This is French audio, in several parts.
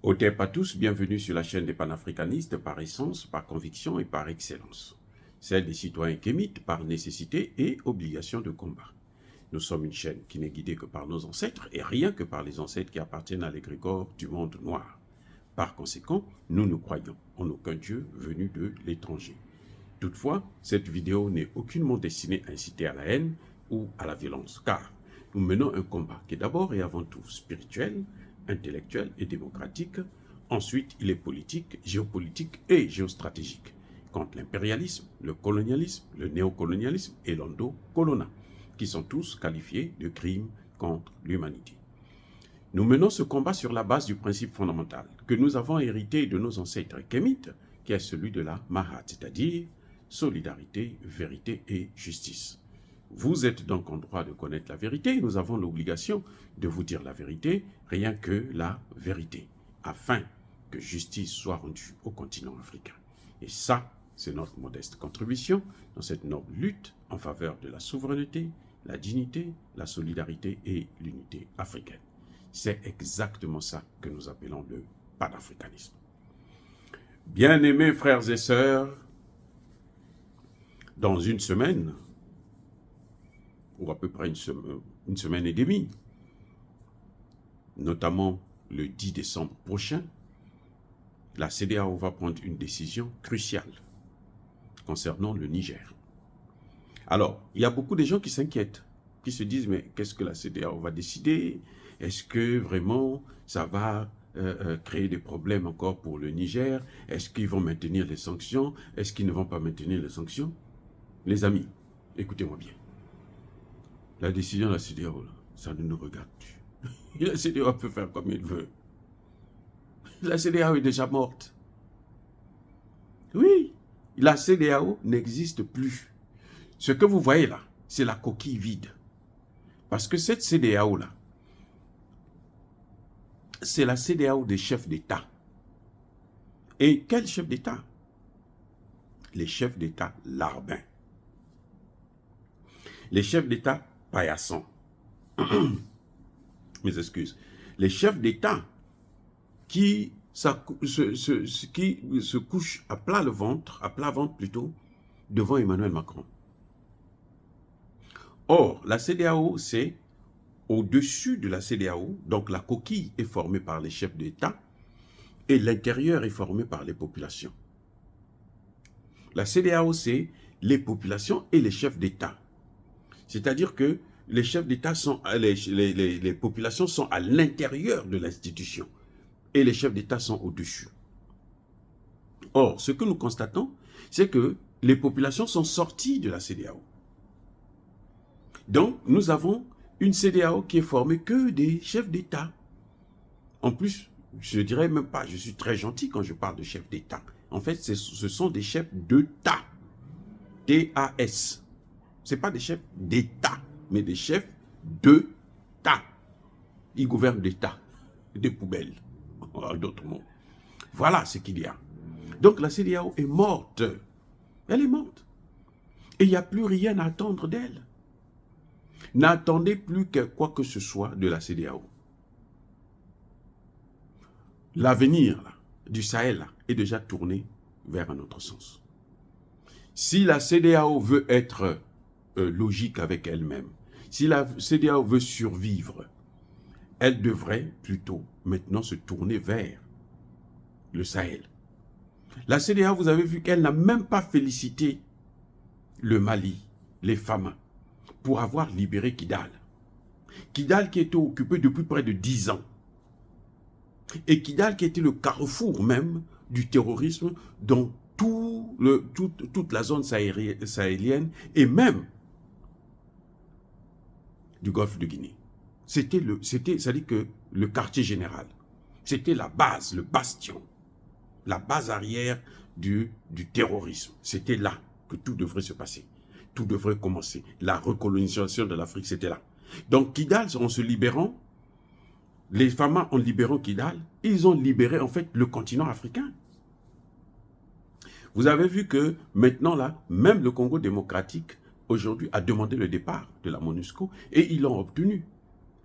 Otep à tous, bienvenue sur la chaîne des panafricanistes par essence, par conviction et par excellence. Celle des citoyens kémites par nécessité et obligation de combat. Nous sommes une chaîne qui n'est guidée que par nos ancêtres et rien que par les ancêtres qui appartiennent à l'égrégore du monde noir. Par conséquent, nous ne croyons en aucun Dieu venu de l'étranger. Toutefois, cette vidéo n'est aucunement destinée à inciter à la haine ou à la violence, car nous menons un combat qui est d'abord et avant tout spirituel, intellectuel et démocratique. Ensuite, il est politique, géopolitique et géostratégique, contre l'impérialisme, le colonialisme, le néocolonialisme et l'endocolona, qui sont tous qualifiés de crimes contre l'humanité. Nous menons ce combat sur la base du principe fondamental que nous avons hérité de nos ancêtres kémites, qui est celui de la Mahat, c'est-à-dire solidarité, vérité et justice. Vous êtes donc en droit de connaître la vérité et nous avons l'obligation de vous dire la vérité, rien que la vérité, afin que justice soit rendue au continent africain. Et ça, c'est notre modeste contribution dans cette noble lutte en faveur de la souveraineté, la dignité, la solidarité et l'unité africaine. C'est exactement ça que nous appelons le panafricanisme. Bien-aimés frères et sœurs, dans une semaine, ou à peu près une semaine et demie, notamment le 10 décembre prochain, la CEDEAO va prendre une décision cruciale concernant le Niger. Alors, il y a beaucoup de gens qui s'inquiètent, qui se disent, mais qu'est-ce que la CEDEAO va décider? Est-ce que vraiment ça va créer des problèmes encore pour le Niger? Est-ce qu'ils vont maintenir les sanctions? Est-ce qu'ils ne vont pas maintenir les sanctions? Les amis, écoutez-moi bien. La décision de la CEDEAO, ça ne nous regarde plus. La CEDEAO peut faire comme il veut. La CEDEAO est déjà morte. Oui, la CEDEAO n'existe plus. Ce que vous voyez là, c'est la coquille vide. Parce que cette CEDEAO-là, c'est la CEDEAO des chefs d'État. Et quels chefs d'État? Les chefs d'État larbins. Les chefs d'État paillassons. Mes excuses. Les chefs d'État qui se couchent à plat ventre plutôt, devant Emmanuel Macron. Or, la CEDEAO, c'est au-dessus de la CEDEAO, donc la coquille est formée par les chefs d'État et l'intérieur est formé par les populations. La CEDEAO, c'est les populations et les chefs d'État. C'est-à-dire que les chefs d'État sont, les populations sont à l'intérieur de l'institution et les chefs d'État sont au-dessus. Or, ce que nous constatons, c'est que les populations sont sorties de la CEDEAO. Donc, nous avons une CEDEAO qui est formée que des chefs d'État. En plus, je ne dirais même pas, je suis très gentil quand je parle de chefs d'État. En fait, ce sont des chefs d'État. T-A-S. Ce n'est pas des chefs d'État, mais des chefs d'État. Ils gouvernent d'État, des poubelles, en d'autres mots. Voilà ce qu'il y a. Donc la CEDEAO est morte. Elle est morte. Et il n'y a plus rien à attendre d'elle. N'attendez plus que quoi que ce soit de la CEDEAO. L'avenir du Sahel est déjà tourné vers un autre sens. Si la CEDEAO veut être logique avec elle-même, si la CEDEAO veut survivre, elle devrait plutôt maintenant se tourner vers le Sahel. La CEDEAO, vous avez vu qu'elle n'a même pas félicité le Mali, les femmes, pour avoir libéré Kidal. Kidal qui était occupé depuis près de 10 ans. Et Kidal qui était le carrefour même du terrorisme dans toute la zone sahélienne et même du golfe de Guinée. C'est-à-dire que le quartier général, c'était la base, le bastion, la base arrière du terrorisme. C'était là que tout devrait se passer. Tout devrait commencer. La recolonisation de l'Afrique, c'était là. Donc Kidal, en se libérant, les Famas, en libérant Kidal, ils ont libéré en fait le continent africain. Vous avez vu que maintenant là, même le Congo démocratique aujourd'hui a demandé le départ de la MONUSCO et ils l'ont obtenu.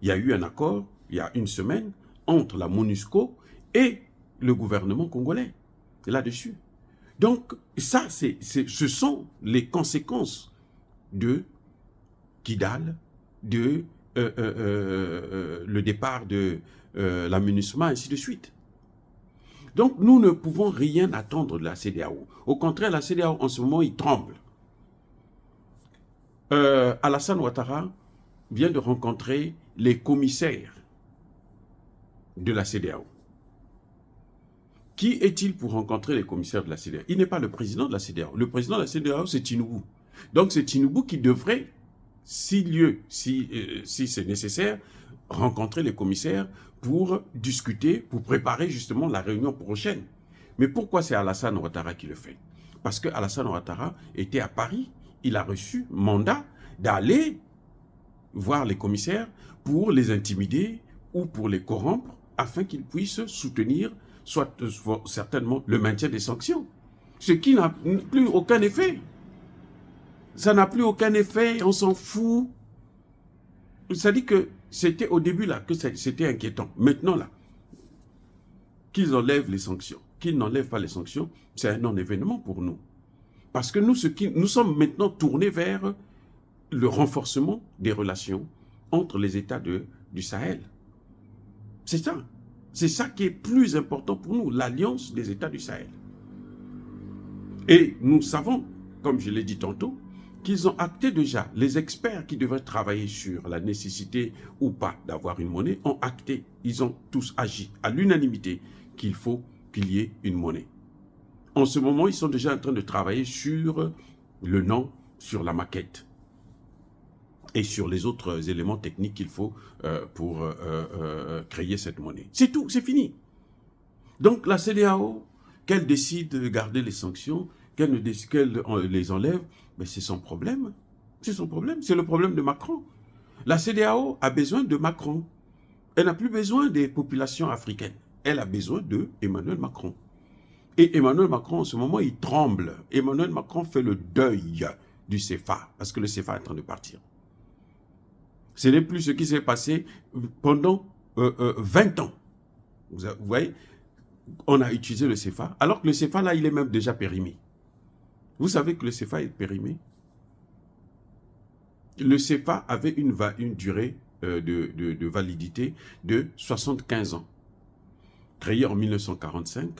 Il y a eu un accord, il y a une semaine, entre la MONUSCO et le gouvernement congolais là-dessus. Donc, ça, ce sont les conséquences de Kidal, de le départ de la MINUSMA, ainsi de suite. Donc, nous ne pouvons rien attendre de la CEDEAO. Au contraire, la CEDEAO, en ce moment, il tremble. Alassane Ouattara vient de rencontrer les commissaires de la CEDEAO. Qui est-il pour rencontrer les commissaires de la CEDEAO? Il n'est pas le président de la CEDEAO. Le président de la CEDEAO, c'est Tinubu. Donc, c'est Tinubu qui devrait, si c'est nécessaire, rencontrer les commissaires pour discuter, pour préparer justement la réunion prochaine. Mais pourquoi c'est Alassane Ouattara qui le fait? Parce que Alassane Ouattara était à Paris, il a reçu mandat d'aller voir les commissaires pour les intimider ou pour les corrompre afin qu'ils puissent soutenir soit certainement le maintien des sanctions. Ce qui n'a plus aucun effet. Ça n'a plus aucun effet, on s'en fout. Ça dit que c'était au début là que c'était inquiétant. Maintenant là, qu'ils enlèvent les sanctions, qu'ils n'enlèvent pas les sanctions, c'est un non-événement pour nous. Parce que nous sommes maintenant tournés vers le renforcement des relations entre les États du Sahel. C'est ça. C'est ça qui est plus important pour nous, l'alliance des États du Sahel. Et nous savons, comme je l'ai dit tantôt, qu'ils ont acté déjà, les experts qui devraient travailler sur la nécessité ou pas d'avoir une monnaie, ont acté, ils ont tous agi à l'unanimité qu'il faut qu'il y ait une monnaie. En ce moment, ils sont déjà en train de travailler sur le nom, sur la maquette et sur les autres éléments techniques qu'il faut pour créer cette monnaie. C'est tout, c'est fini. Donc la CEDEAO, qu'elle décide de garder les sanctions, qu'elle les enlève, mais c'est son problème. C'est son problème, c'est le problème de Macron. La CEDEAO a besoin de Macron. Elle n'a plus besoin des populations africaines. Elle a besoin de Emmanuel Macron. Et Emmanuel Macron, en ce moment, il tremble. Emmanuel Macron fait le deuil du CFA, parce que le CFA est en train de partir. Ce n'est plus ce qui s'est passé pendant 20 ans. Vous voyez, on a utilisé le CFA, alors que le CFA, là, il est même déjà périmé. Vous savez que le CFA est périmé? Le CFA avait une durée de validité de 75 ans. Créé en 1945,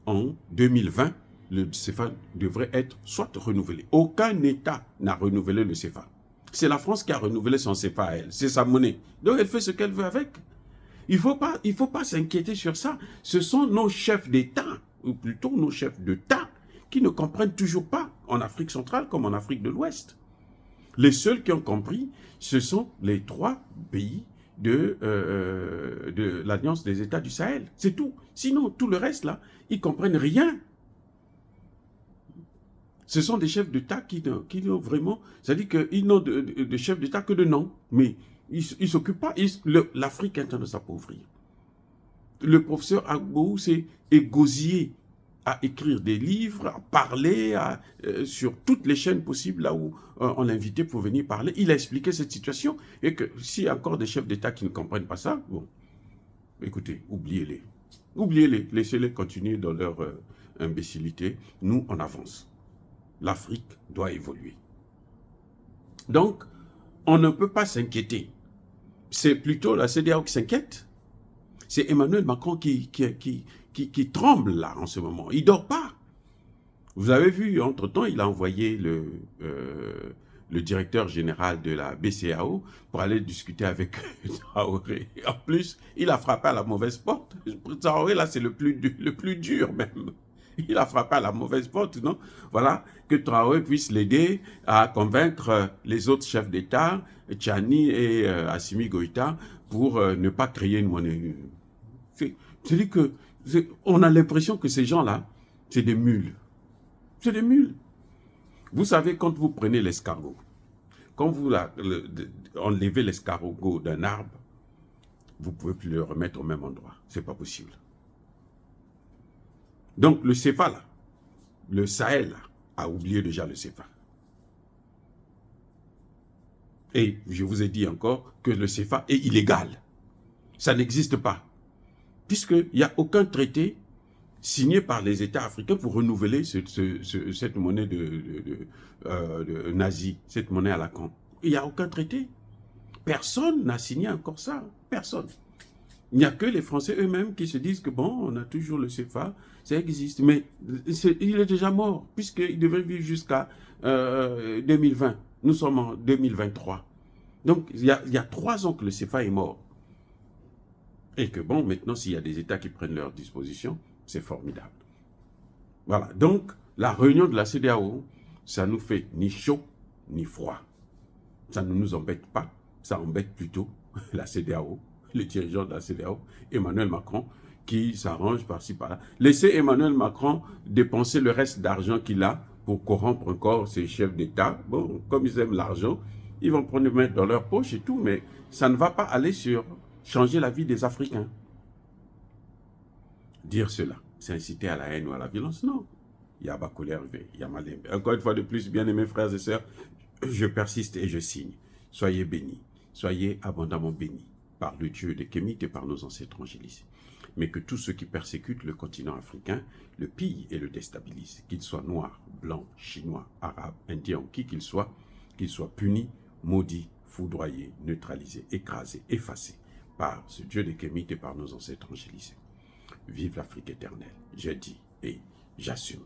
en 2020, le CFA devrait être soit renouvelé. Aucun État n'a renouvelé le CFA. C'est la France qui a renouvelé son CFA à elle. C'est sa monnaie. Donc elle fait ce qu'elle veut avec. Il ne faut pas s'inquiéter sur ça. Ce sont nos chefs d'État, ou plutôt nos chefs d'État, qui ne comprennent toujours pas, en Afrique centrale comme en Afrique de l'Ouest. Les seuls qui ont compris, ce sont les 3 pays de l'Alliance des États du Sahel. C'est tout. Sinon, tout le reste, là, ils ne comprennent rien. Ce sont des chefs d'État qui n'ont vraiment... C'est-à-dire qu'ils n'ont de chefs d'État que de nom. Mais ils ne s'occupent pas. L'Afrique est en train de s'appauvrir. Le professeur Agbo s'est égosillé à écrire des livres, à parler sur toutes les chaînes possibles là où on l'invitait pour venir parler. Il a expliqué cette situation et que s'il y a encore des chefs d'État qui ne comprennent pas ça, bon, écoutez, oubliez-les. Oubliez-les, laissez-les continuer dans leur imbécilité. Nous, on avance. L'Afrique doit évoluer. Donc, on ne peut pas s'inquiéter. C'est plutôt la CEDEAO qui s'inquiète. C'est Emmanuel Macron qui tremble là en ce moment. Il ne dort pas. Vous avez vu, entre-temps, il a envoyé le directeur général de la BCEAO pour aller discuter avec Traoré. En plus, il a frappé à la mauvaise porte. Traoré, là, c'est le plus dur même. Il a frappé à la mauvaise porte, non? Voilà, que Traoré puisse l'aider à convaincre les autres chefs d'État, Tchani et Assimi Goïta, pour ne pas créer une monnaie. C'est-à-dire que on a l'impression que ces gens-là, c'est des mules. C'est des mules. Vous savez, quand vous prenez l'escargot, quand vous enlevez l'escargot d'un arbre, vous ne pouvez plus le remettre au même endroit. Ce n'est pas possible. Donc le CFA, là, le Sahel, là, a oublié déjà le CFA. Et je vous ai dit encore que le CFA est illégal. Ça n'existe pas. puisqu'il n'y a aucun traité signé par les États africains pour renouveler cette monnaie de nazi, cette monnaie à la con. Il n'y a aucun traité. Personne n'a signé encore ça. Personne. Il n'y a que les Français eux-mêmes qui se disent que bon, on a toujours le CFA, ça existe. Mais il est déjà mort, puisqu'il devait vivre jusqu'à 2020. Nous sommes en 2023. Donc, il y a 3 ans que le CFA est mort. Et que bon, maintenant, s'il y a des États qui prennent leurs dispositions, c'est formidable. Voilà. Donc, la réunion de la CEDEAO, ça nous fait ni chaud, ni froid. Ça ne nous embête pas. Ça embête plutôt la CEDEAO, le dirigeant de la CEDEAO, Emmanuel Macron, qui s'arrange par-ci par-là. Laissez Emmanuel Macron dépenser le reste d'argent qu'il a pour corrompre encore ses chefs d'État. Bon, comme ils aiment l'argent, ils vont prendre le mettre dans leur poche et tout, mais ça ne va pas aller sur changer la vie des Africains. Dire cela, c'est inciter à la haine ou à la violence? Non. Il y a Bakoulé Hervé, il y a Malembe. Encore une fois de plus, bien-aimés frères et sœurs, je persiste et je signe. Soyez bénis, soyez abondamment bénis par le Dieu des Kémites et par nos ancêtres angélisés. Mais que tous ceux qui persécutent le continent africain le pillent et le déstabilisent, qu'ils soient noirs, blancs, chinois, arabes, indiens, qui qu'ils soient punis, maudits, foudroyés, neutralisés, écrasés, effacés par ce Dieu des Kémites et par nos ancêtres angélisés. Vive l'Afrique éternelle, j'ai dit et j'assume.